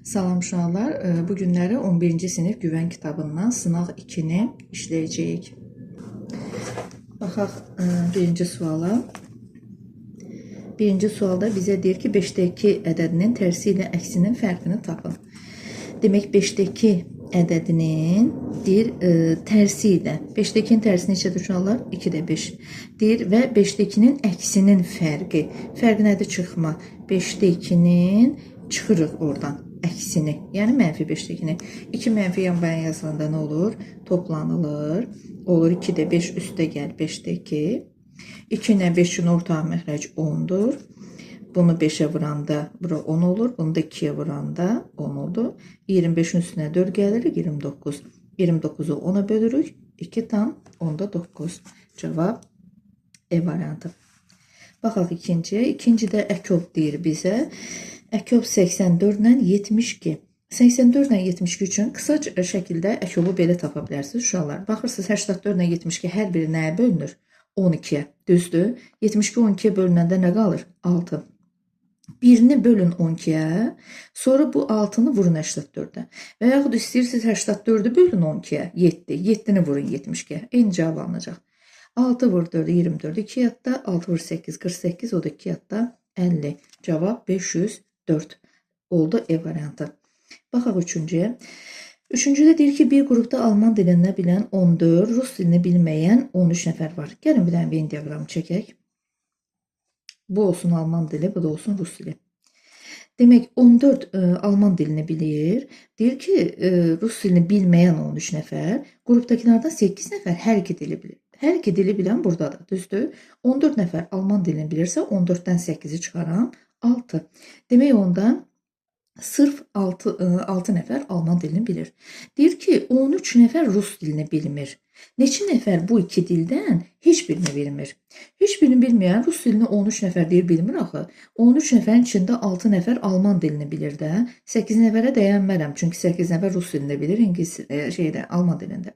Salam uşaqlar. Bu günləri 11-ci sinif güvən kitabından sınaq 2-ni işləyəcəyik. Baxaq birinci suala. Birinci sualda bizə deyir ki, 5-də 2 ədədinin tərsi ilə əksinin fərqini tapın. Demək, 5-də 2 ədədinin deyir tərsi ilə. 5-də 2-nin tərsi neçədir uşaqlar? 2-də 5. Deyir və 5-də 2-nin əksinin fərqi. Fərq nədir? Çıxma. 5-də 2-nin çıxırıq oradan. Əksini, yəni mənfi 5-də 2-ni. 2 mənfi yan bayan yazılanda nə olur? Toplanılır. Olur 2-də 5 üstə gəl 5-də 2. 2 ilə 5-in ortaq məxrəc 10-dur. Bunu 5-ə vuranda bura 10 olur. Bunu da 2-yə vuranda 10 oldu. 25-in üstünə 4 gəlir 29. 29-u 10-a bölürük. 2 tam 10-da 9. Cavab E variantı. Baxaq ikinciyə. İkincidə əkov deyir bizə. Əkov 84 ilə 72. 84 ilə 72 üçün qısaca şəkildə əkovu belə tapa bilərsiniz uşaqlar. Baxırsınız 84 ilə 72 hər biri nəyə bölünür? 12-yə. Düzdür? 72 12-yə bölünəndə nə qalır? 6. Birini bölün 12-yə, sonra bu 6-nı vurun 84-ə. Və yaxud istəyirsiniz 84-ü bölün 12-yə, 7. 7-ni vurun 72-yə. Eyni cavab alınacaq. 6 vur 4, 24, 2 yadda, 6 vur 8, 48, o da 2 yadda, 50. Cavab 504 oldu E variantı. Baxaq üçüncüyə. Üçüncüdə deyir ki, bir qrupda Alman dilini bilən 14, Rus dilini bilməyən 13 nəfər var. Gəlin bir dənə Venn diaqramı çəkək. Bu olsun Alman dili, bu da olsun Rus dili. Demək, 14 Alman dilini bilir. Deyir ki, Rus dilini bilməyən 13 nəfər, qrupdakilərdən 8 nəfər hər iki dili bilir. Hər iki dili bilən buradadır, düzdür? 14 nəfər Alman dilini bilirsə, 14-dən 8-i çıxaram, 6. Demək, onda sırf 6 nəfər Alman dilini bilir. Deyir ki, 13 nəfər Rus dilini bilmir. Neçə nəfər bu iki dildən heç birini bilmir? Heç birini bilməyən Rus dilini 13 nəfər deyir bilmir axı. 13 nəfərin içində 6 nəfər Alman dilini bilir də. 8 nəfərə dəyənmərəm. Çünki 8 nəfər Rus dilində bilir, Alman dilində.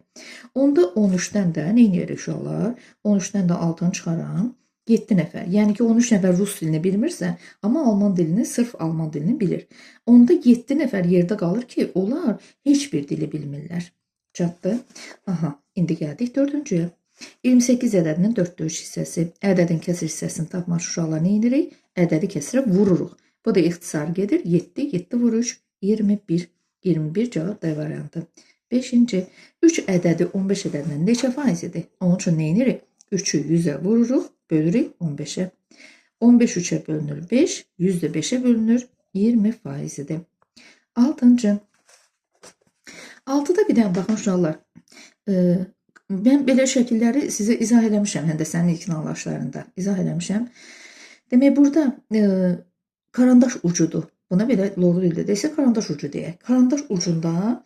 Onda 13-dən də nə edirik uşaqlar? 13-dən də 6-nı çıxaram. 7 nəfər. Yəni ki, 13 nəfər Rus dilini bilmirsə, amma Alman dilini, sırf Alman dilini bilir. Onda 7 nəfər yerdə qalır ki, onlar heç bir dili bilmirlər. Çatdı. Aha, indi gəldik dördüncüyə. 28 ədədinin 4-də 3 hissəsi. Ədədin kəsir hissəsini tapmaq uşaqlar nə edirik? Ədədi kəsirə vururuq. Bu da ixtisar gedir. 7, 7 vur 3, 21. 21 cavab D variantı. 5-ci. 3 ədədi 15 ədədindən neçə faizidir? Onun üçün nə edirik? 3-ü 100-ə vururuq, bölürük 15-ə. 15 3-ə bölünür 5, 100 də 5-ə bölünür 20 faizidir. 6-cı. 6-da bir dənə baxın uşaqlar. Mən belə şəkilləri sizə izah eləmişəm, həndəsənin ilk anlaşlarında izah eləmişəm. Demək, burada karandaş ucudur. Buna belə loğru dildə desə karandaş ucu deyək. Karandaş ucunda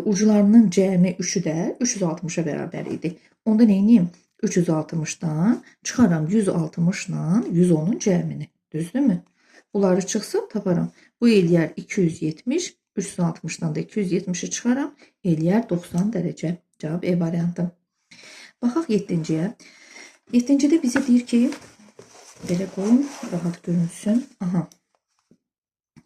ucularının cəmi 3-ü də 360-a bərabər idi. Onda nə edeyim? 360-dan çıxaram 160-dan 110-un cəmini. Düzdürmü? Bunları çıxsa taparam. Bu eləyər 270, 360-dan da 270-i çıxaram, eləyər 90 dərəcə. Cavab E variantı. Baxaq 7-ciyə. 7-cidə bizə deyir ki, belə qoyun, rahat görünsün. Aha.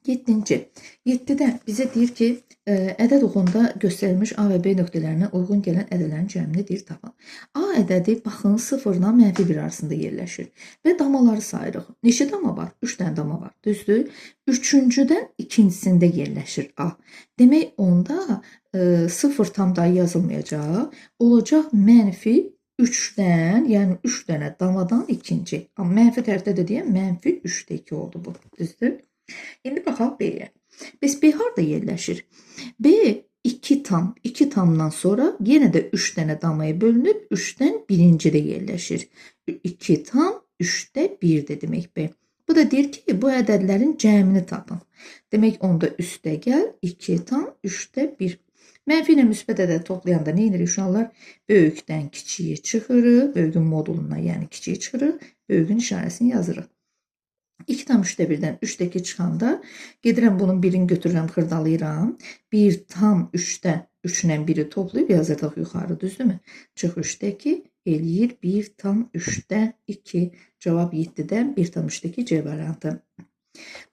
7-ci. 7-də bizə deyir ki, ədəd oxunda göstərilmiş A və B nöqtələrinə uyğun gələn ədədlərin cəmini deyir tapın. A ədədi baxın 0-dan -1 arasında yerləşir və damaları sayırıq. Neçə dama var? 3 dənə dama var. Düzdür? Üçüncüdən ikincisində yerləşir A. Demək, onda 0 tam da yazılmayacaq. Olacaq -3-dən, yəni 3 dənə damadan ikinci. Amma mənfi tərəfdə də deyəm, -3-də 2 oldu bu. Düzdür? İndi baxaq B-yə. Bəs B harada yerləşir? B 2 tam. 2 tamdan sonra yenə də 3 dənə damaya bölünüb 3-dən birincidə yerləşir. 2 tam 3-də 1-də demək B. Bu da deyir ki, bu ədədlərin cəmini tapın. Demək, onda üstə gəl 2 tam 3-də 1. Mənfi ilə müsbət ədəd toplayanda nə edirik uşaqlar? Böyükdən kiçiyi çıxırıq. Böyüğün moduluna, yəni kiçiyi çıxırıq. Böyüğün işarəsini yazırıq. 2 tam 3-də 1-dən 3-də 2 çıxanda gedirəm bunun birini götürürəm, xırdalayıram. 1 tam 3-də 3-lə 1-i toplayıb yazırdıq yuxarı, düzdürmü? Çıx 3-də 2 eləyir 1 tam 3-də 2. Cavab 7-dən 1 tam 3-də 2 C variantı.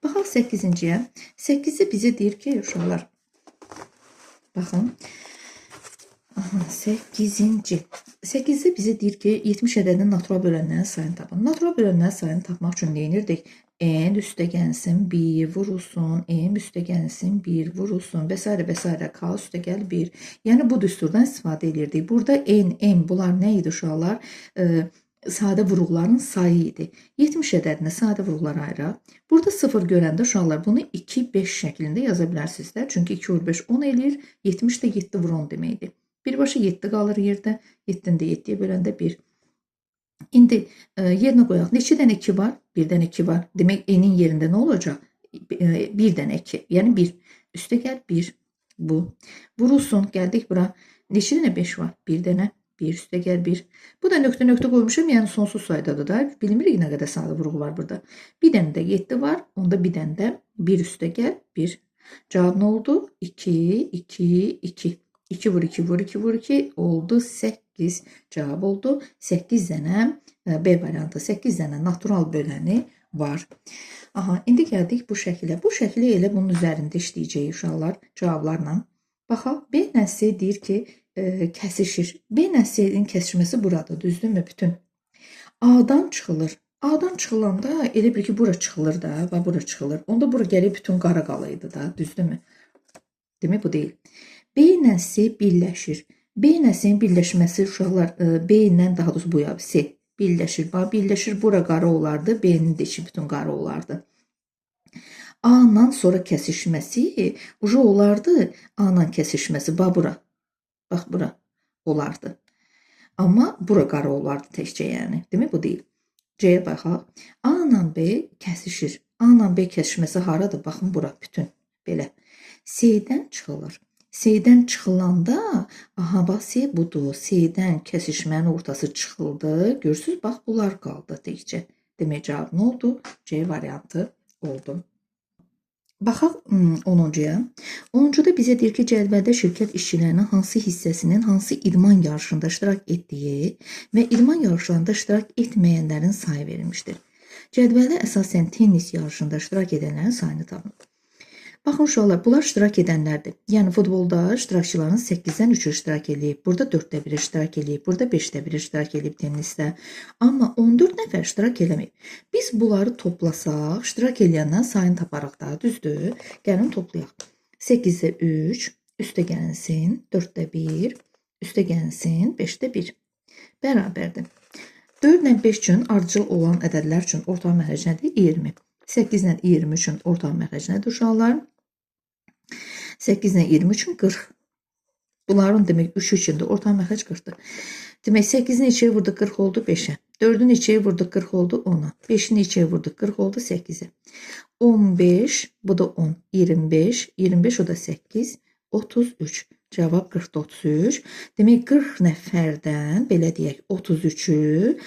Baxaq 8-ciyə. 8-i bizə deyir ki, uşaqlar, baxın. 8-ci. 8-i bizə deyir ki, 70 ədədinin natural bölənlərin sayını tapın. Natural bölənlərin sayını tapmaq üçün nə edirdik? N üstə gəlsin 1 vurulsun, M üstə gəlsin 1 vurulsun və s. və s. K üstə gəl 1. Yəni bu düsturdan istifadə edirdik. Burada N, M bunlar nə idi uşaqlar? Sadə vuruqların sayı idi. 70 ədədini sadə vuruqlara ayıraq. Burada 0 görəndə uşaqlar bunu 2, 5 şəklində yaza bilərsiniz də. Çünki 2 vur 5 10 eləyir. 70 də 7 vur 10 deməkdir. Birbaşa 7 qalır yerdə. 7-ni də 7-yə böləndə 1. İndi yerinə qoyaq. Neçə dənə 2 var? 1 dənə 2 var. Demək N-in yerində nə olacaq? 1 dənə 2. Yəni 1. Üstə gəl 1. Bu. Vurulsun. Gəldik bura. Neçə dənə 5 var? 1 dənə. 1 üstə gəl 1. Bu da nöqtə qoymuşam. Yəni sonsuz saydadır da. Bilmirik nə qədər sadə vuruq var burada. Bir dənə də 7 var. Onda bir dənə də 1 üstə gəl 1. Cavab nə oldu? 2, 2, 2. 2 vur 2 vur 2 vur 2 oldu 8. Cavab oldu 8 dənə B variantı. 8 dənə natural böləni var. Aha, indi gəldik bu şəkilə. Bu şəkili elə bunun üzərində işləyəcəyik uşaqlar cavablarla. Baxaq, B ilə C deyir ki, kəsişir. B ilə C-nin kəsişməsi buradır, düzdürmü? Bütün. A-dan çıxılır. A-dan çıxılanda elə bir ki, bura çıxılır da və bura çıxılır. Onda bura gəlib bütün qara qalaydı da, düzdürmü? Demək bu deyil. B ilə C birləşir. B ilə C-nin birləşməsi uşaqlar, B ilə daha doğrusu bu ya C birləşir. Birləşir, bura qara olardı, B-nin də içi bütün qara olardı. A-dan sonra kəsişməsi ucu olardı, A-dan kəsişməsi, bura. Bax, bura olardı. Amma bura qara olardı təkcə yəni. Demək bu deyil. C-yə baxaq. A ilə B kəsişir. A ilə B kəsişməsi haradır? Baxın, bura bütün. Belə. C-dən çıxılır. C-dən çıxılanda, aha, bax, C budur. C-dən kəsişmənin ortası çıxıldı. Görürsünüz, bax, bunlar qaldı təkcə. Demək, cavab nə oldu? C variantı oldu. Baxaq 10-cuya. 10-cuda bizə deyir ki, cədvəldə şirkət işçilərinin hansı hissəsinin hansı idman yarışında iştirak etdiyi və idman yarışlarında iştirak etməyənlərin sayı verilmişdir. Cədvəldə əsasən tennis yarışında iştirak edənlərin sayını tapın. Baxın uşaqlar, bunlar iştirak edənlərdir. Yəni futbolda iştirakçıların 8-dən 3-ü iştirak edib, burada 4-də 1 iştirak edib, burada 5-də 1 iştirak edib tennisdə. Amma 14 nəfər iştirak eləməyib. Biz bunları toplasaq, iştirak edənlərin sayını taparıq da, düzdür? Gəlin toplayaq. 8-də 3, üstə gəlsin, 4-də 1, üstə gəlsin, 5-də 1. Bərabərdir. 4 ilə 5 üçün ardıcıl olan ədədlər üçün ortaq məxrəc nədir? 20. 8 ilə 20 üçün ortaq məxrəc nədir uşaqlar? 8 ilə 20 üçün 40. Bunların demək 3 üçün də ortaq məxrəc 40-dır. Demək 8-in içəyə vurduq 40 oldu 5-ə. 4-ün içəyə vurduq 40 oldu 10-a. 5-in içəyə vurduq 40 oldu 8-ə. 15, bu da 10, 25, 25 o da 8, 33. Cavab 40-da 33. Demək 40 nəfərdən, belə deyək, 33-ü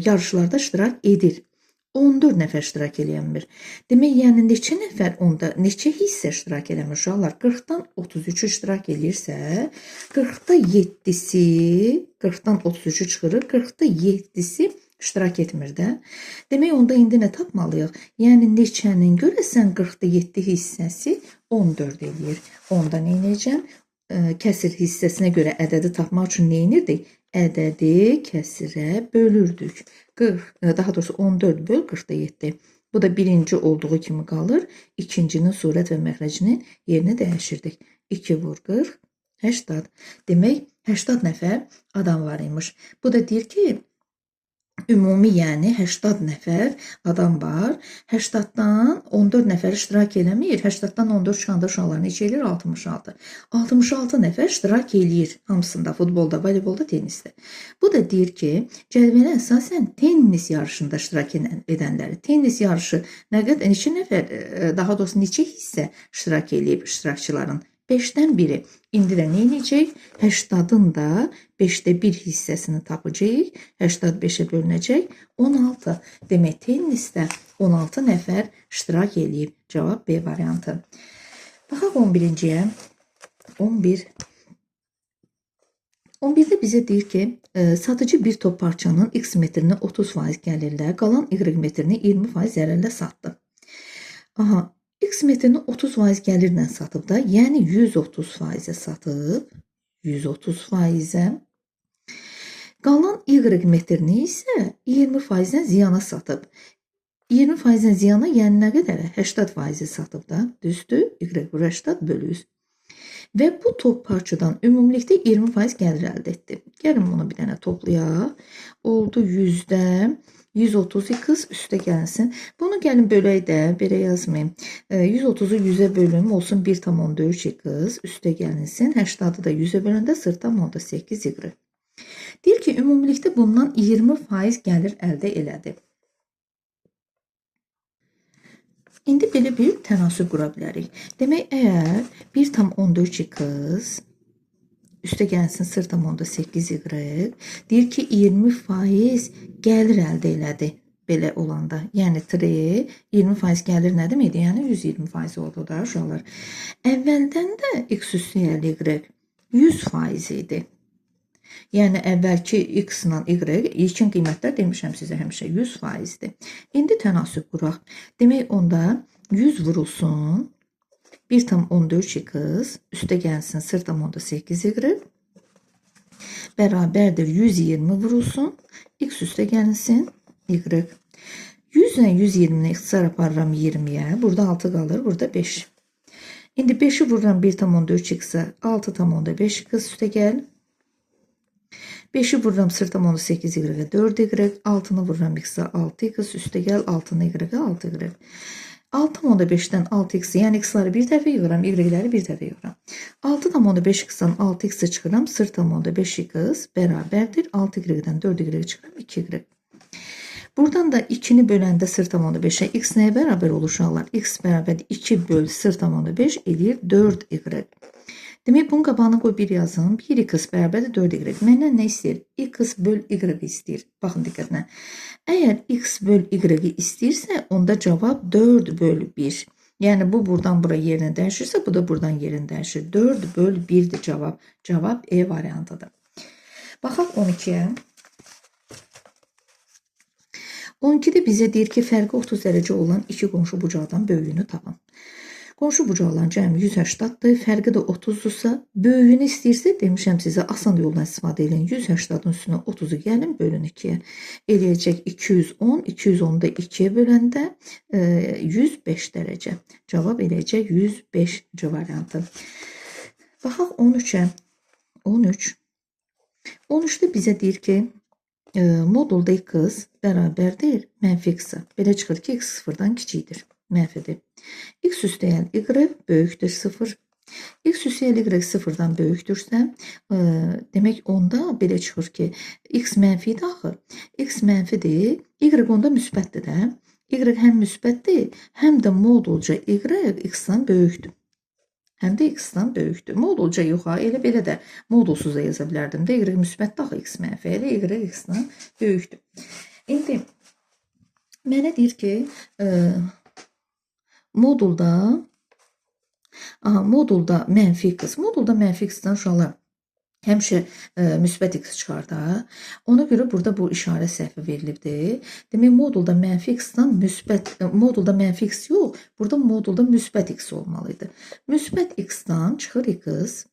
yarışlarda iştirak edir. 14 nəfər iştirak eləmir. Demək, yəni neçə nəfər onda, neçə hissə iştirak eləmir uşaqlar? 40-dan 33 iştirak eləyirsə, 40-da 7-si, 40-dan 33-ü çıxırır, 40-da 7-si iştirak etmir də. Demək, onda indi nə tapmalıyıq? Yəni neçənin görəsən 40-da 7 hissəsi 14 eləyir. Onda nə edəcəm? Kəsir hissəsinə görə ədədi tapmaq üçün nə edirdik? Ədədi kəsirə bölürdük. 40, daha doğrusu 14 böl 40-da 7. Bu da birinci olduğu kimi qalır. İkincinin surət və məxrəcinin yerini dəyişirdik. 2 vur 40, 80. Demək, 80 nəfər adam var imiş. Bu da deyir ki, ümumi yəni 80 nəfər adam var. 80-dan 14 nəfər iştirak eləmir. 80-dan 14 çıxanda uşaqlar neçə eləyir? 66. 66 nəfər iştirak eləyir. Hamısında, futbolda, voleybolda, tennisdə. Bu da deyir ki, cədvələ əsasən tennis yarışında iştirak edənləri. Tennis yarışı nə qədər, neçə nəfər, daha doğrusu neçə hissə iştirak eləyib iştirakçıların? 5-dən biri. İndi də nə edəcək? 80-ın da 5-də 1 hissəsini tapacaq. 85-ə bölünəcək. 16. Demək, tennisdə 16 nəfər iştirak eləyib. Cavab B variantı. Baxaq 11-ciyə. 11. 11-də bizə deyir ki, satıcı bir top parçanın x metrini 30% gəlirlə, qalan y metrini 20% zərərlə satdı. Aha, X metrini 30% gəlirlə satıb da, yəni 130%-ə satıb, 130%-ə. Qalan Y metrini isə 20%-dən ziyana satıb. 20%-dən ziyana, yəni nə qədər? 80%-i satıb da, düzdür? Y vur 80 bölü 100. Və bu top parçadan ümumilikdə 20% gəlir əldə etdi. Gəlin bunu bir dənə toplayaq. Oldu 100-də 130x üstə gəlsin. Bunu gəlin bölək də, belə yazmayım. 130-u 100-ə bölüm, olsun 1,4x üstə gəlinsin. 80-ı da 100-ə böləndə 0,8y. Deyir ki, ümumilikdə bundan 20% gəlir əldə elədi. İndi belə bir tənasüb qura bilərik. Demək, əgər 1,14x üstə gəlsin 0,8y, deyir ki, 20% gəlir əldə elədi belə olanda. Yəni 20% gəlir nə deməkdir? Yəni 120% oldu da uşaqlar. Əvvəldən də x üstə y 100% idi. Yəni əvvəlki x ilə y, ilkin qiymətlər demişəm sizə həmişə 100%-dir. İndi tənasüb quraq. Demək, onda 100 vurulsun 1,14x üstə gəlsin 0,8y bərabərdir 120 vurulsun x üstə gəlsin y. 100 ilə 120-ni ixtisar aparıram 20-yə. Burada 6 qalır, burada 5. İndi 5-i vururam 1,14x-ə 6,5x üstə gəl. 5-i vururam 0,8y-ə 4y, 6-nı vururam x-ə 6x üstə gəl, 6-nı y-ə 6y. 6,5-dən 6x, yəni x-ları bir tərəfə yığıram, y-ləri bir tərəfə yığıram. 6,5x-dan 6x-i çıxıram, 0,5x bərabərdir. 6y-dən 4y çıxıram, 2y. Buradan da 2-ni böləndə 0,5-ə x nəyə bərabər olur uşaqlar? X bərabər 2 böl 0,5 edir 4y. Demək, bunun qabağına qoy 1 yazın. 1x bərabərdir 4y. Məndən nə istəyir? X böl y istəyir. Baxın diqqətlə. Əgər x böl y istəyirsə, onda cavab 4 böl 1. Yəni, bu buradan bura yerini dəyişirsə, bu da buradan yerini dəyişir. 4 böl 1-dir cavab. Cavab E variantıdır. Baxaq 12-yə. 12-də bizə deyir ki, fərqi 30 dərəcə olan iki qonşu bucaqdan böyüyünü tapın. Qonşu bucaqların cəmi 180-dır, fərqi də 30-dursa, böyüyünü istəyirsə, demişəm sizə, asan yoldan istifadə edin. 180-ın üstünə 30-u gəlin, bölün 2-yə. Eləyəcək 210, 210-u da 2-yə böləndə 105 dərəcə. Cavab eləyəcək 105 variantı. Baxaq 13-ə. 13. 13-də bizə deyir ki, modulda x bərabərdir mənfi x-a. Belə çıxır ki, x sıfırdan kiçikdir. Mənfidir. X üstə y böyükdür 0. X üstə y sıfırdan böyükdürsə, demək onda belə çıxır ki, x mənfidir axı. X mənfidir, y onda müsbətdir də. Y həm müsbətdir, həm də modulca y x-dan böyükdür. Həm də x-dan böyükdür. Modulca yox, elə belə də modulsuz da yaza bilərdim də. Y müsbətdir axı, x mənfi, elə y x-dan böyükdür. İndi mənə deyir ki, modulda mənfi x. Modulda mənfi x-dan uşaqlar həmişə müsbət x çıxar da. Ona görə burada bu işarə səhvi verilibdir. Demək, modulda mənfi x-dan modulda mənfi x yox, burada modulda müsbət x olmalıydı. Müsbət x-dan çıxır x.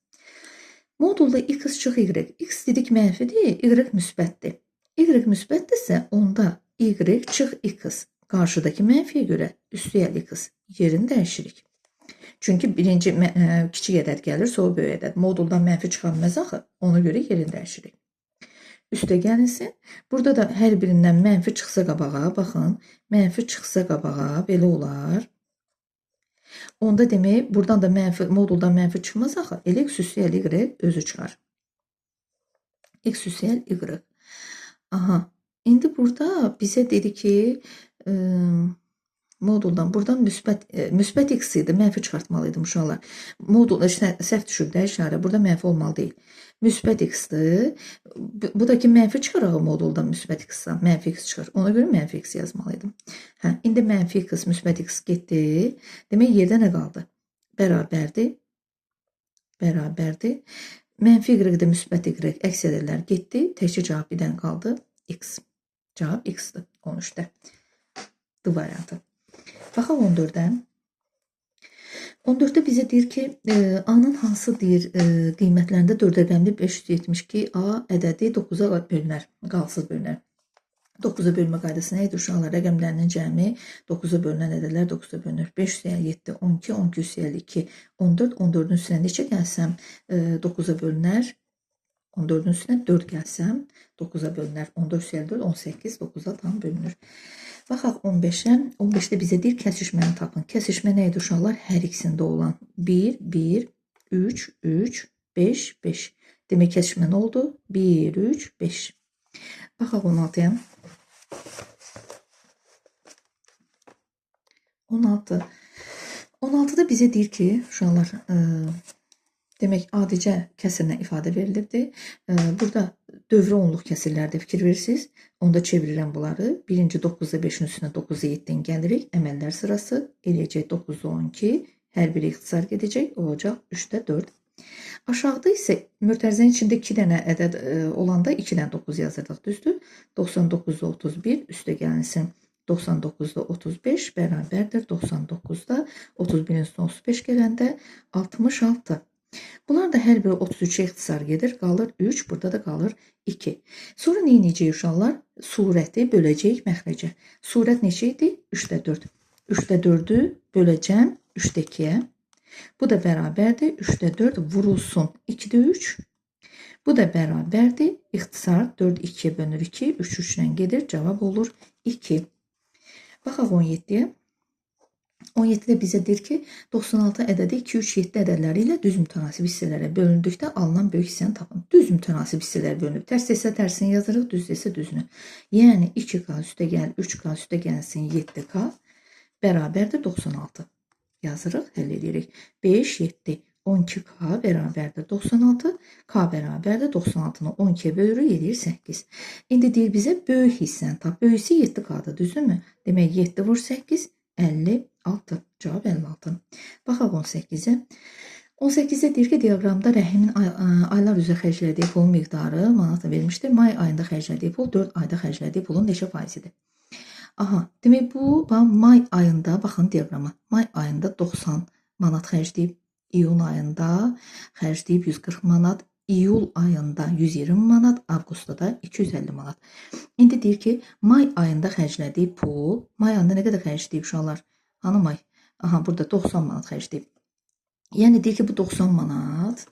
Modulda x çıx y. X dedik mənfidir, y müsbətdir. Y müsbətdirsə, onda y çıx x. Qarşıdakı mənfiyə görə üstü y x yerini dəyişirik. Çünki birinci kiçik ədəd gəlir, sonra böyük ədəd. Moduldan mənfi çıxarmaz axı, ona görə yerini dəyişirik. Üstə gəlinsin. Burada da hər birindən mənfi çıxsa qabağa, baxın, mənfi çıxsa qabağa, belə olar. Onda demək, buradan da moduldan mənfi çıxmaz axı, elə x üstü y özü çıxar. X üstü y. Aha, indi burada bizə dedi ki, moduldan, buradan müsbət x idi, mənfi çıxartmalıydım uşaqlar. Modul, səhv düşüb də işarə, burada mənfi olmalı deyil. Müsbət x-dir. Bu da ki, mənfi çıxaraq moduldan müsbət x-dan, mənfi x çıxır. Ona görə mənfi x yazmalıydım. İndi mənfi x, müsbət x getdi. Demək, yerdə nə qaldı? Bərabərdir. Bərabərdir. Mənfi y-də müsbət y əks ədədlər getdi. Təkcə cavab bir dənə qaldı. X. Cavab x-dir. 13-də. D variantı. Baxaq 14-dən. 14-də bizə deyir ki, A-nın hansı deyir qiymətlərində 4 rəqəmli 572 A ədədi 9-a bölünər, qalsız bölünər. 9-a bölmə qaydası nə idi uşaqlar? Rəqəmlərinin cəmi 9-a bölünən ədədlər 9-a bölünür. 5 üstə 7, 12, 12 üstə 2, 14, 14-ün üstünə neçə gəlsəm 9-a bölünər. 14-ün üstünə 4 gəlsəm 9-a bölünər. 14 üstə 4, 18, 9-a tam bölünür. Baxaq 15-ə. 15-də bizə deyir kəsişməni tapın. Kəsişmə nə idi uşaqlar? Hər ikisində olan 1, 1, 3, 3, 5, 5. Demək kəsişmə nə oldu? 1, 3, 5. Baxaq 16-ya. 16. 16-da bizə deyir ki, uşaqlar, demək adicə kəsirlə ifadə verilirdi. Burada dövrə onluq kəsirlərdə fikir verirsiniz. Onda çevirirəm bunları. Birinci 9-da 5-in üstünə 9-da 7-dən gəlirik. Əməllər sırası eləyəcək 9-da 12. Hər biri ixtisar gedəcək. Olacaq 3-də 4. Aşağıda isə mötərizənin içində 2 dənə ədəd olanda 2-dən 9 yazırdıq, düzdür? 99-da 31 üstə gəlinsin. 99-da 35 bərabərdir 99-da 31-in üstünə 35 gələndə 66. Bunlar da hər biri 33-ə ixtisar gedir. Qalır 3, burada da qalır 2. Sonra nə edəcəyik uşaqlar? Surəti böləcəyik məxrəcə. Surət neçə idi? 3-də 4. 3-də 4-ü böləcəm 3-də 2-yə. Bu da bərabərdir. 3-də 4 vurulsun 2-də 3. Bu da bərabərdir. İxtisar 4 2-yə bölünür 2. 3 3-lə gedir. Cavab olur 2. Baxaq 17-yə. 17-də bizə deyir ki, 96 ədədi 2, 3, 7 ədədləri ilə düz mütənasib hissələrə bölündükdə alınan böyük hissəni tapın. Düz mütənasib hissələr bölünüb. Tərs desə tərsini yazırıq, düz desə düzünü. Yəni 2K üstə gəl, 3K üstə gəlsin 7K bərabərdir 96. Yazırıq, həll edirik. 5, 7, 12K bərabərdir 96. K bərabərdir 96-nı 12-yə bölürük, edir 8. İndi deyir bizə böyük hissəni tap. Böyüsü 7K-dır, düzdürmü? Demək 7 vur 8, 56. Cavab 56. Baxaq 18-ə. 18-də deyir ki, diaqramda Rəhimin aylar üzrə xərclədiyi pulun miqdarı manatla verilmişdir. May ayında xərclədiyi pul 4 ayda xərclədiyi pulun neçə faizidir? Aha, demək bu may ayında, baxın diaqrama. May ayında 90 manat xərcləyib, iyun ayında xərcləyib 140 manat, iyul ayında 120 manat, avqustda da 250 manat. İndi deyir ki, may ayında xərclədiyi pul, may ayında nə qədər xərcləyib uşaqlar? Hanı may? Aha, burada 90 manat xərcləyib. Yəni deyir ki, bu 90 manat,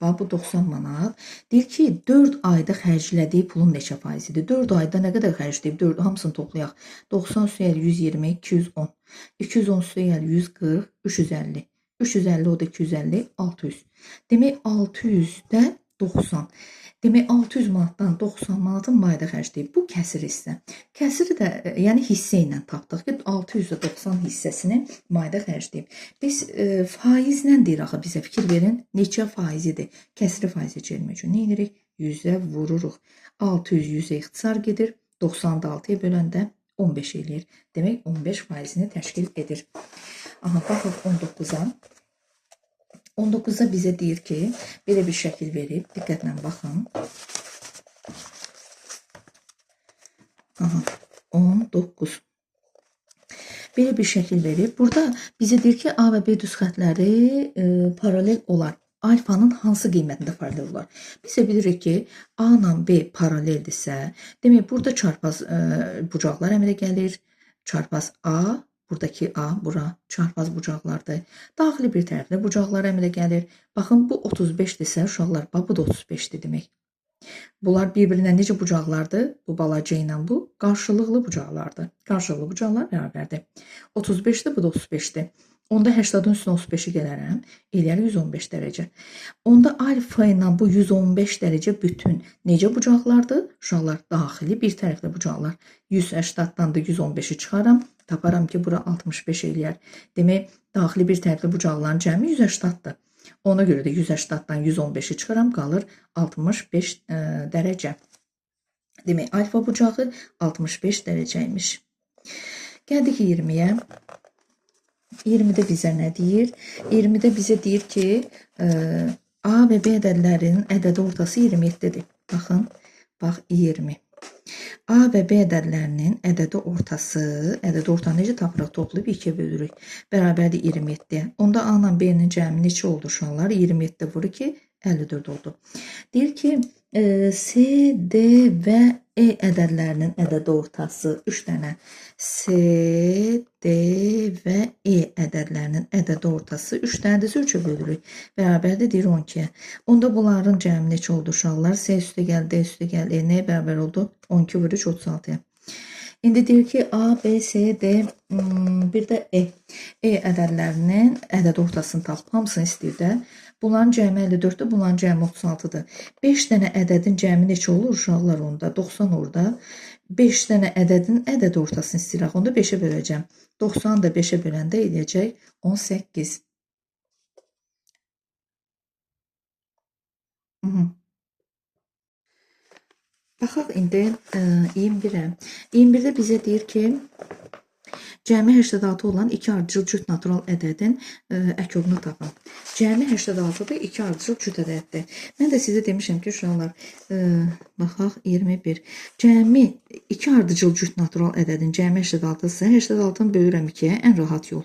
bax bu 90 manat. Deyir ki, 4 ayda xərclədiyi pulun neçə faizidir? 4 ayda nə qədər xərcləyib? 4 hamısını toplayaq. 90 üstə 120, 210. 210 üstə 140, 350. 350 o da 250, 600. Demək 600-də 90. Demək 600 manatdan 90 manatın mayda xərcləyib. Bu kəsir hissə. Kəsiri də, yəni hissə ilə tapdıq ki, 600-də 90 hissəsini mayda xərcləyib. Biz faizlə deyir axı bizə fikir verin, neçə faizidir? Kəsiri faizə çevirmək üçün nə edirik? 100-ə vururuq. 600 100-ə ixtisar gedir. 90-da 6-ya böləndə 15 eləyir. Demək 15 faizini təşkil edir. Aha, baxaq 19-a. 19-da bizə deyir ki, belə bir şəkil verib, diqqətlə baxın. Aha, 19. Belə bir şəkil verib. Burada bizə deyir ki, A və B düz xətləri paralel olar. Alfanın hansı qiymətində paralel olar? Biz də bilirik ki, A ilə B paraleldirsə, demək, burada çarpaz bucaqlar əmələ gəlir. Çarpaz A, buradakı A, bura çarpaz bucaqlardır. Daxili bir tərəfli bucaqlar əmələ gəlir. Baxın, bu 35-dirsə, uşaqlar, bu da 35-dir demək. Bunlar bir-birinə necə bucaqlardır? Bu balaca ilə bu qarşılıqlı bucaqlardır. Qarşılıqlı bucaqlar bərabərdir. 35-dir, bu da 35-dir. Onda 80-ın üstünə 35-i gələrəm, eləyər 115 dərəcə. Onda alfa ilə bu 115 dərəcə bütün necə bucaqlardır? Uşaqlar, daxili bir tərəfli bucaqlar. 180-dan da 115-i çıxaram, taparam ki, bura 65 eləyər. Demək, daxili bir tərəfli bucaqların cəmi 180-dır. Ona görə də 180-dan 115-i çıxaram, qalır 65 dərəcə. Demək, alfa bucağı 65 dərəcəymiş. Gəldik 20-yə. 20-də bizə nə deyir? 20-də bizə deyir ki, A və B ədədlərinin ədədi ortası 27-dir. Baxın, bax 20. A və B ədədlərinin ədədi ortanı necə tapırıq? Toplayıb 2-yə bölürük. Bərabərdir 27. Onda A ilə B-nin cəmi neçə oldu uşaqlar? 27 vur 2, 54 oldu. Deyir ki, C, D və E ədədlərinin ədədi ortası 3 dənə. C, D və E ədədlərinin ədədi ortası 3 dənədirsə 3-ə bölürük. Bərabərdir deyir 12. Onda bunların cəmi neçə oldu uşaqlar? C üstə gəl, D üstə gəl. E nəyə bərabər oldu? 12 vur 3, 36-ya. İndi deyir ki, A, B, C, D, bir də E. E ədədlərinin ədəd ortasını tap. Hamısını istəyir də. Bunların cəmi 54-dür, bunların cəmi 36-dır. 5 dənə ədədin cəmi neçə olur uşaqlar onda? 90 orada. 5 dənə ədədin ədəd ortasını istəyirək. Onda 5-ə böləcəm. 90 da 5-ə böləndə eləyəcək 18. Baxaq indi 21-ə. 21-də bizə deyir ki, cəmi 86 olan 2 ardıcıl cüt natural ədədin əkobunu tapın. Cəmi 86-dır, 2 ardıcıl cüt ədəddir. Mən də sizə demişəm ki, uşaqlar, baxaq 21. Cəmi 2 ardıcıl cüt natural ədədin cəmi 86-dırsa, 86-nı bölürəm 2-yə ən rahat yol.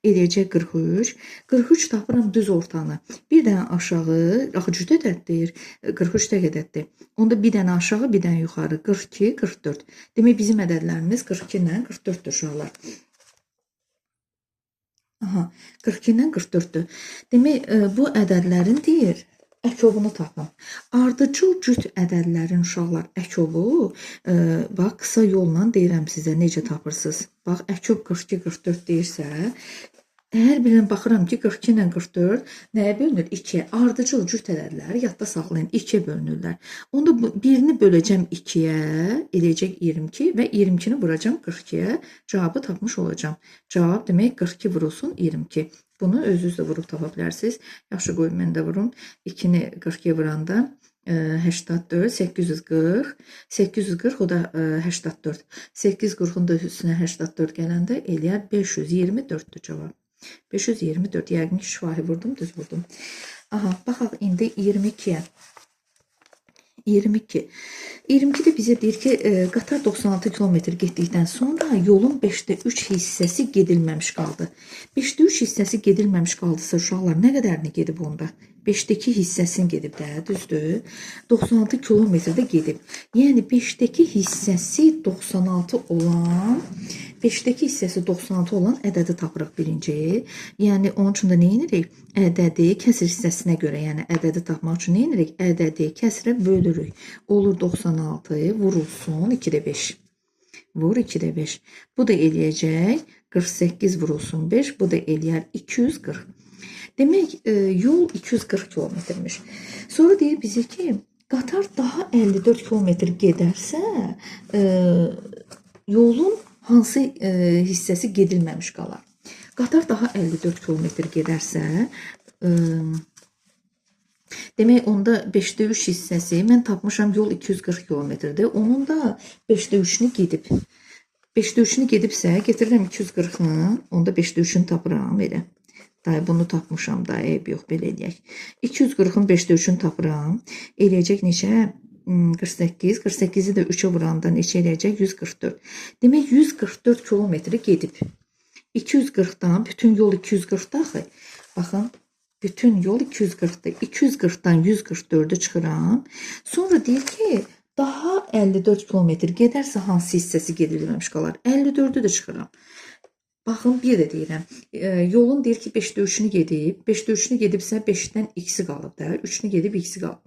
Eləyəcək 43. 43 tapıram düz ortanı. Bir dənə aşağı, axı cüt ədəddir, 43 tək ədəddir. Onda bir dənə aşağı, bir dənə yuxarı. 42, 44. Demək bizim ədədlərimiz 42 ilə 44-dür uşaqlar. Aha, 42 ilə 44-dür. Demək, bu ədədlərin deyir, əkobunu tapın. Ardıcıl cüt ədədlərin uşaqlar əkobu, bax, qısa yolla deyirəm sizə necə tapırsınız. Bax, əkob 42, 44 deyirsə, hər birinə baxıram ki, 42 ilə 44 nəyə bölünür? 2-yə. Ardıcıl cüt ədədləri yadda saxlayın, 2-yə bölünürlər. Onda birini böləcəm 2-yə, eləyəcək 22 və 22-ni vuracam 42-yə, cavabı tapmış olacam. Cavab demək 42 vurulsun 22. Bunu özünüz də vurub tapa bilərsiniz. Yaxşı qoyun, mən də vurum. 2-ni 42-yə vuranda 84, 840, 840 o da 84. 840-ın da üstünə 84 gələndə eləyər 524-dür cavab. 524, yəqin ki, şifahi vurdum, düz vurdum. Aha, baxaq indi 22-yə. 22. 22-də bizə deyir ki, qatar 96 kilometr getdikdən sonra yolun 5də 3 hissəsi gedilməmiş qaldı. 5də 3 hissəsi gedilməmiş qaldısa, uşaqlar nə qədərini gedib onda? 5-dəki hissəsini gedib də, düzdür? 96 kilometrdə gedib. Yəni 5-dəki hissəsi 96 olan, 5-dəki hissəsi 96 olan ədədi tapırıq birinci. Yəni onun üçün də nə edirik? Ədədi kəsr hissəsinə görə, yəni ədədi tapmaq üçün nə edirik? Ədədi kəsrə bölürük. Olur 96, vurulsun 2-də 5. Vur 2-də 5. Bu da eləyəcək 48 vurulsun 5. Bu da eləyər 240. Demək, yol 240 kilometrmiş. Sonra deyir bizə ki, qatar daha 54 kilometr gedərsə, yolun hansı hissəsi gedilməmiş qalar? Qatar daha 54 kilometr gedərsə, demək, onda 5də 3 hissəsi, mən tapmışam yol 240 kilometrdir. Onun da 5də 3-ünü gedib. 5də 3-ünü gedibsə, getirirəm 240-ını, onda 5də 3-ünü tapıram, elə. Day, bunu tapmışam da, eyb yox, belə eləyək. 240-ın 5də 3-ünü tapıram. Eləyəcək neçə? 48. 48-i də 3-ə vuranda neçə eləyəcək? 144. Demək, 144 kilometri gedib. 240-dan, bütün yol 240-da axı. Baxın, bütün yol 240-da. 240-dan 144-ü çıxıram. Sonra deyir ki, daha 54 kilometr gedərsə hansı hissəsi gedilməmiş qalar? 54-ü də çıxıram. Baxın, bir də deyirəm, yolun deyir ki, 5də 3-ünü gedib, 5də 3-ünü gedibsə 5-dən x-i qalıb da, 3-ünü gedib x-i qalıb.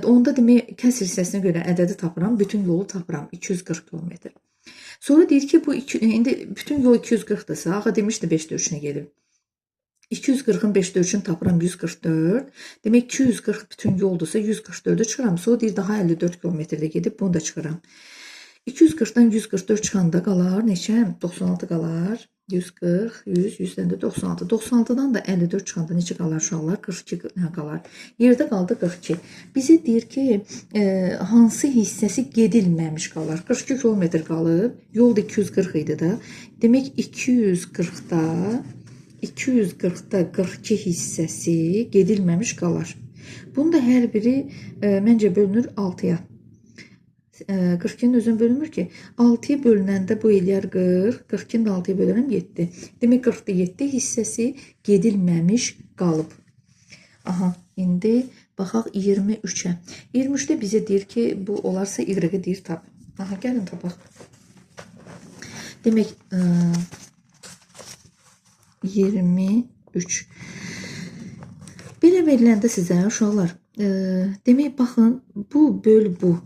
Onda demək, kəsr hissəsinə görə ədədi tapıram, bütün yolu tapıram, 240 kilometr. Sonra deyir ki, indi bütün yol 240-dırsa, ağa demişdi 5də 3-ünü gedib. 240-ın 5də 3-ünü tapıram 144, demək 240 bütün yoldursa 144-ü çıxıram, sonra deyir daha 54 kilometrdə gedib, bunu da çıxıram. 240-dan 144 çıxanda qalar, neçə? 96 qalar, 140, 100, 100-dən də 96. 96-dan da 54 çıxanda neçə qalar uşaqlar? 42 qalar. Yerdə qaldı 42. Bizə deyir ki, hansı hissəsi gedilməmiş qalar? 42 kilometr qalıb, yol da 240 idi da. Demək 240-da 42 hissəsi gedilməmiş qalar. Bunun da hər biri məncə bölünür 6-ya. 42-nin özünə bölünmür ki. 6-ya bölünəndə bu eləyər 40. 42-ni də 6-ya bölürəm 7. Demək 40-da 7 hissəsi gedilməmiş qalıb. Aha, indi baxaq 23-ə. 23-də bizə deyir ki, bu olarsa y-i deyir tap. Aha, gəlin tapaq. Demək 23. Belə veriləndə sizə uşaqlar, demək baxın, bu böl bu.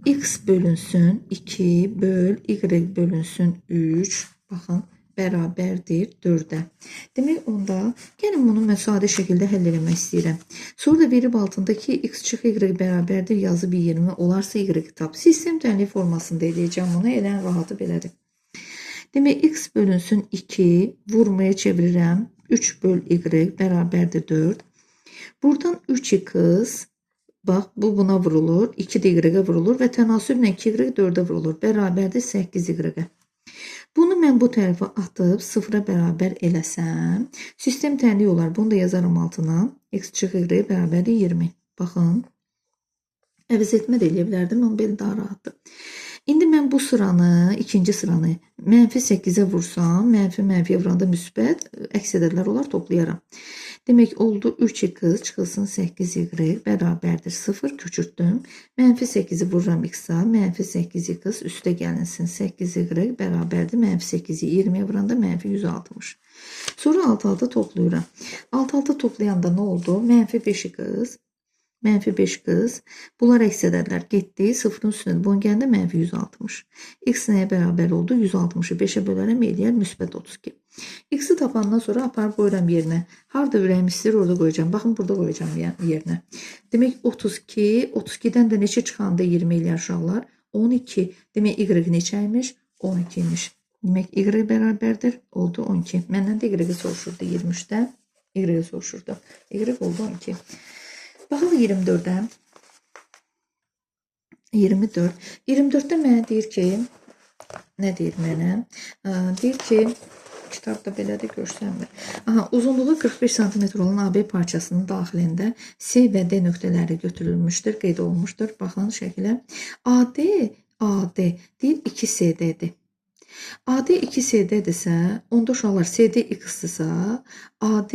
X bölünsün 2 böl y bölünsün 3. Baxın, bərabərdir 4-ə. Demək onda, gəlin bunu mən sadə şəkildə həll eləmək istəyirəm. Sonra da verib altındakı x çıx y bərabərdir yazıb 20 olarsa y tap. Sistem tənliyi formasında eləyəcəm bunu, elən rahatı belədir. Demək x bölünsün 2, vurmaya çevirirəm. 3 böl y bərabərdir 4. Buradan 3x, bax bu buna vurulur, 2 də y-ə vurulur və tənasüblə 2y 4-ə vurulur. Bərabərdir 8y. Bunu mən bu tərəfə atıb 0-a bərabər eləsəm, sistem tənliyi olar. Bunu da yazaram altına. X çıx y bərabərdir 20. Baxın, əvəz etmə də eləyə bilərdim, amma belə daha rahatdır. İndi mən bu sıranı, ikinci sıranı mənfi 8-ə vursam, mənfiyə vuranda müsbət, əks ədədlər olar, toplayaram. Demək oldu 3x çıxılsın 8y bərabərdir 0, köçürtdüm. Mənfi 8-i vururam x-a, mənfi 8x üstə gəlinsin 8y bərabərdir mənfi 8-i 20-yə vuranda mənfi 160. Sonra alt-alta toplayıram. Alt-alta toplayanda nə oldu? Mənfi 5x, mənfi 5x, bunlar əks ədədlər getdi, 0-ın üstünə bunun gəndə mənfi 160. X nəyə bərabər oldu? 160-ı 5-ə bölərəm, eləyər müsbət 32. X-i tapandan sonra aparıb qoyuram yerinə. Harada ürəyim istəyir, orada qoyacağım. Baxın, burada qoyacağım yerinə. Demək 32, 32-dən də neçə çıxanda 20 eləyər uşaqlar? 12. Demək y neçəymiş? 12 imiş. Demək y bərabərdir, oldu 12. Məndən də y soruşurdu 23-də, y soruşurdu. Y oldu 12. Baxın 24-ə. 24. 24-də mənə deyir ki, nə deyir mənə? Deyir ki, kitabda belədir, görsənmir. Aha, uzunluğu 45 cm olan AB parçasının daxilində C və D nöqtələri götürülmüşdür, qeyd olunmuşdur. Baxın şəkilə. AD deyir 2CD-dir. AD 2CD-dirsə, onda uşaqlar CD x-dırsa, AD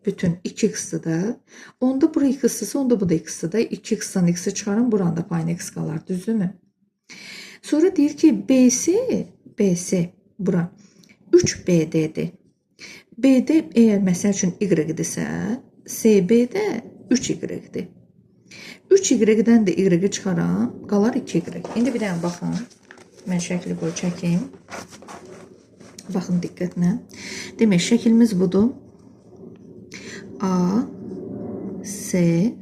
bütün 2x-dır. Onda bura x-dırsa, onda bu da x-dır. 2x-dan x-i çıxarın, buranda payına x qalar, düzdürmü? Sonra deyir ki, BC, bura 3BD-dir. BD əgər məsəl üçün y-dirsə, CB-də 3y-dir. 3y-dən də y çıxaram, qalar 2y. İndi bir dənə baxın. Mən şəkli qoy çəkim. Baxın diqqətlə. Demək, şəklimiz budur. A, C,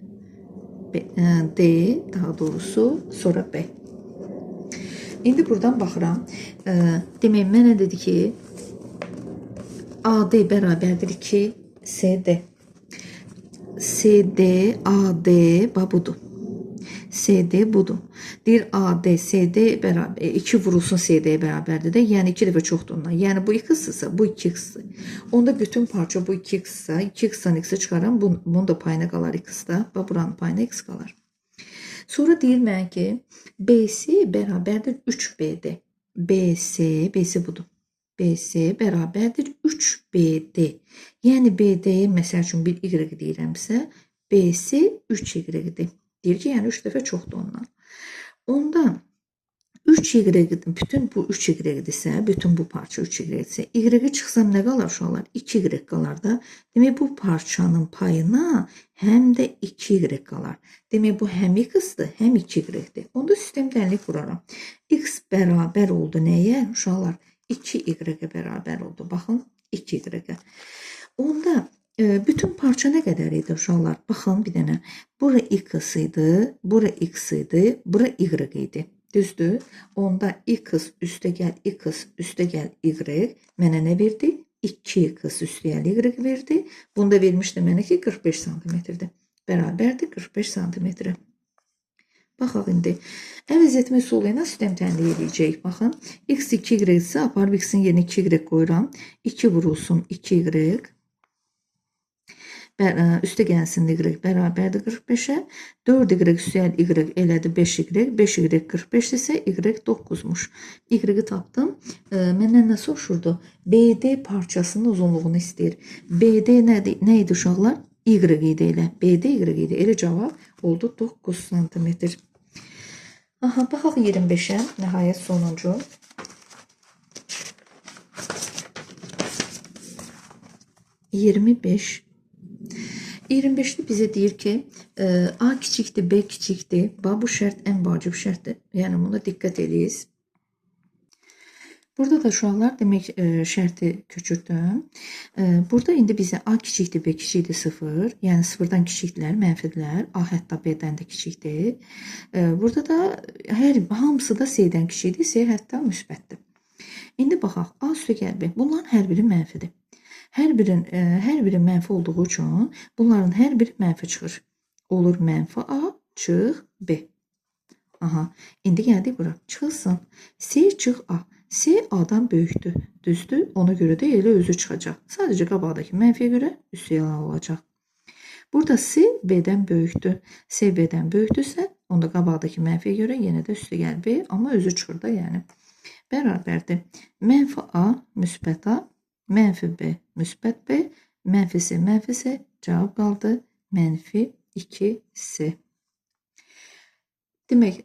D, daha doğrusu, sonra B. İndi buradan baxıram. Demək, mənə dedi ki, AD bərabərdir 2, CD. CD, AD, budur. CD budur. Deyir AD, CD bərabər, 2 vurulsun CD-yə bərabərdir də, yəni 2 dəfə çoxdur ondan. Yəni bu x-sə, bu 2x-dir. Onda bütün parça bu 2x-sə, 2x-dan x-i çıxaram, bunun da payına qalar x-da, buranın payına x qalar. Sonra deyir mənə ki, BC bərabərdir 3BD. BC budur. BC bərabərdir 3BD. Yəni BD-yə məsəl üçün bir y deyirəmsə, BC 3y-dir. Deyir ki, yəni 3 dəfə çoxdur ondan. Onda 3y, bütün bu 3y-dirsə, bütün bu parça 3y-dirsə, y çıxsam nə qalar uşaqlar? 2y qalar da. Demək, bu parçanın payına həm də 2y qalar. Demək, bu həm x-dir, həm 2y-dir. Onda sistem tənlik quraram. X bərabər oldu nəyə? Uşaqlar, 2y bərabər oldu. Baxın, 2y. Onda bütün parça nə qədər idi uşaqlar? Baxın bir dənə. Bura x idi, bura x idi, bura y idi. Düzdür? Onda x üstə gəl, x üstə gəl y mənə nə verdi? 2x üstə gəl y verdi. Bunda vermişdi mənə ki 45 cm-dir. Bərabərdir 45 cm. Baxaq indi. Əvəz etmə üsulu ilə sistem tənliyi edəcəyik. Baxın, x 2y-sə aparıb x-in yerinə 2y qoyuram. 2 vurulsun 2y. üstə gəlsin y bərabərdir 45-ə. 4y üstəgəl y elədi 5y. 5y 45-dirsə y 9-muş. Y-i tapdım. Məndən nə soruşurdu? BD parçasının uzunluğunu istəyir. BD nə idi uşaqlar? Y idi elə. BD y idi. Elə cavab oldu 9 sm. Aha, baxaq 25-ə. Nəhayət sonuncu. 25. 25'te bizə deyir ki, A kiçikdir, B kiçikdir. Bu şərt ən vacib şərtdir. Yəni buna diqqət ediniz. Burada da uşaqlar demək şərti köçürdüm. Burada indi bizə A kiçikdir, B kiçikdir 0. Yəni 0-dan kiçikdirlər, mənfidirlər. A hətta B-dən də kiçikdir. Burada da hamısı da C-dən kiçikdir, C hətta müsbətdir. İndi baxaq, A üstəgəl B. Bunların hər biri mənfidir. Hər biri mənfi olduğu üçün bunların hər biri mənfi çıxır. Olur mənfi A, çıx B. Aha, indi gəldik bura. Çıxılsın. C çıx A. C A-dan böyükdür. Düzdür? Ona görə də elə özü çıxacaq. Sadəcə qabaqdakı mənfiyə görə üstü yalan olacaq. Burada C B-dən böyükdür. C B-dən böyükdürsə, onda qabaqdakı mənfiyə görə yenə də üstü gəl B, amma özü çıxır da, yəni. Bərabərdir. Mənfi A, müsbət A, mənfi B, müsbət B, mənfi C, cavab qaldı mənfi 2C. Demək,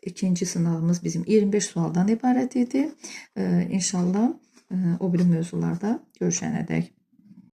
ikinci sınavımız bizim 25 sualdan ibarət idi. İnşallah o biri mövzularda görüşənədək.